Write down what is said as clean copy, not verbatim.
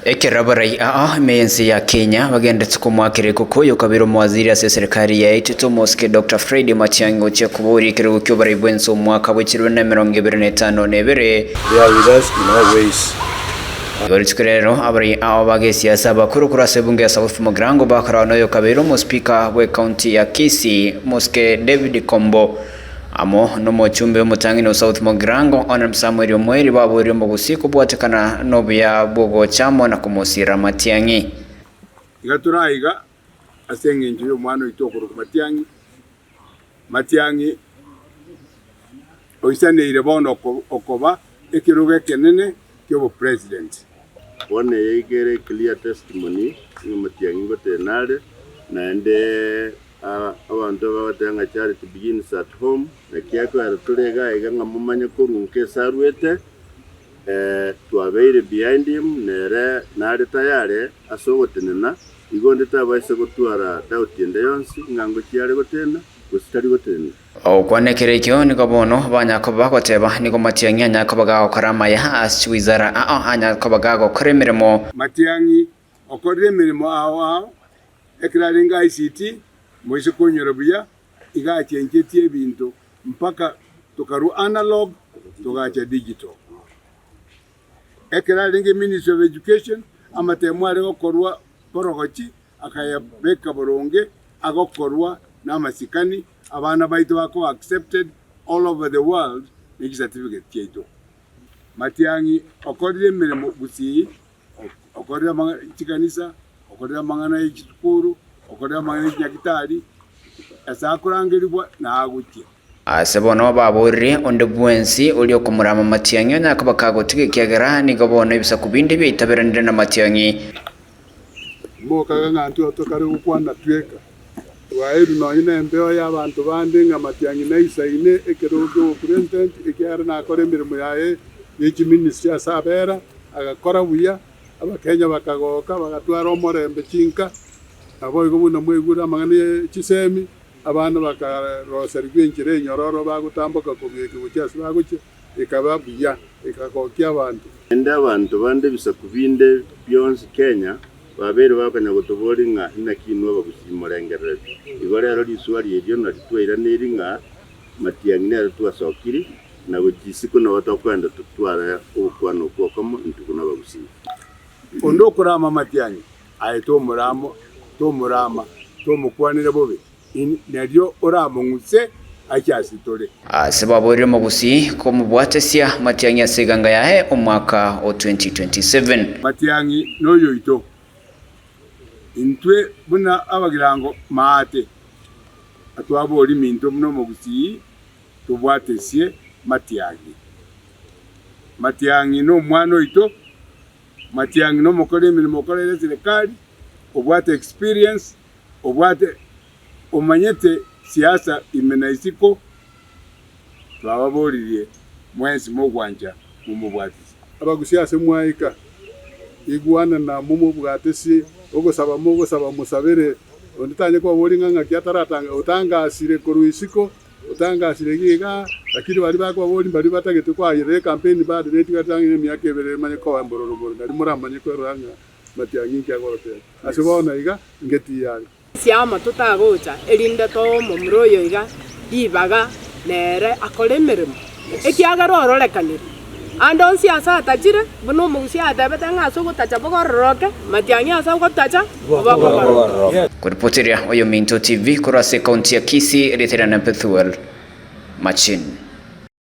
Ekerabarai meyensi ya Kenya bagendetse kumwakire kuko kabiro mwaziri ase serikali ya Itutu Moske Dr. Fred Matiang'i ochia kuburi kirego kyo bari bwenso mwaka w'ikirwe na 2025 nebere. They are with us in all ways. Rero abari abage siasa bakuru kurase bunge ya South Mogrango bakarano yo kabiro mo speaker we county ya Kisii Moske David Kombo amo no mochumbe mutangi no South Mogrango Honorable Samuel Omweri baburi mu gusiku bwatekana no bya bogo chamo na kumusira Matiang'i igaturaiga asenge njiyo mwana itokuru Matiang'i oisaneire bono okoba ekiruge kenene kyo president one yegere clear testimony ni Matiang'i gotenare naende abantu babatanga charity begins at home nakiako araturega iganga mumanya kurunke sarwete twabeire behind him nere nare tayare asogotenena igonde tabaise gutwara doubt ende yonsi ngango kiare gotena gusitari gotena okwanekere kyo niko bono banyako bagoteba niko Matiang'i anyako bagago karama ya as wizara anyako bagago kremeremo Matiang'i okorire mirimo aho ekiraringa ICT mwese konyora buya igachenjetie ebintu mpaka tukaru analog tugacha digital ekiraringa Ministry of Education amatemware gokorwa porogochi akaya beka boronge agokorwa namasikani abana baitu bako accepted all over the world ni certificate kyeto Matiang'i okorire mirimo gusi okorire chikanisa okorire mangana y'ikikuru okorera mangana y'akitari asakurangirirwa na agutia asebono baburi onde bwensi ulio kumurama Matiang'i nyako bakagotige kyagera ni gabona ibisa kubindi bitaberande na Matiang'i moka ngantu otokare ukwana tweka waeru no ine mbeo y'abantu bandi nga Matiang'i naisaine ekerogo president ekyara na akore mirimo yae y'iki ministry asabera agakora buya abakenya bakagoka bagatwara omorembe chinka abo igobuna mwegura mangane chisemi abana bakaroserwa injire nyororo bagutambuka kubiyeke bucyasi baguke ikaba buya ikakokia abantu enda abantu bande bisa kubinde byonse Kenya babere bakanya gutobori nga inakinwa bagusimurengerere igore rero liswari eryo na twira neringa Matiang'i nero twasokiri na gukisiko na batakwenda tutwara ukwana ukokamo ntukuna bagusi ondo kurama Matiang'i ayeto murama tomukwanire bobe neryo oramungutse acyasitore asebabore mu gusi ko mubwatesia Matiang'i aseganga yahe omwaka o 2027 Matiang'i noyo ito intwe buna abagirango maate atwabori minto muno mu gusi tubwatesie Matiang'i no mwana ito Matiang'i no mukore mirimo korere serikali obwate experience obwate umanyete siasa imenaisiko twababoririe mwensi mogwanja mumubwatisi abagusiase mwaika igwana na mumubwatisi ogosaba musabere onditanye ko bori nganga kyataratanga utangasire koruisiko utangasire giga lakini bari bako bori bari batagete kwa ire campaign bade netigatangire myake bere manye ko ambororo bari muramanye ko ranga Matiang'i kyagorote asibona iga ngeti yali siama tutagocha erinde to mumroyo iga dibaga nere akolemeremo ekiagaro ororekanire ando siasa atachire buno musi adabete ngaso gutacha bogororoke Matiang'i asa gutacha bogororoke kuripotiria Oyo Minto TV kurase kaunti ya Kisii Eritrea na Pethuel Machin.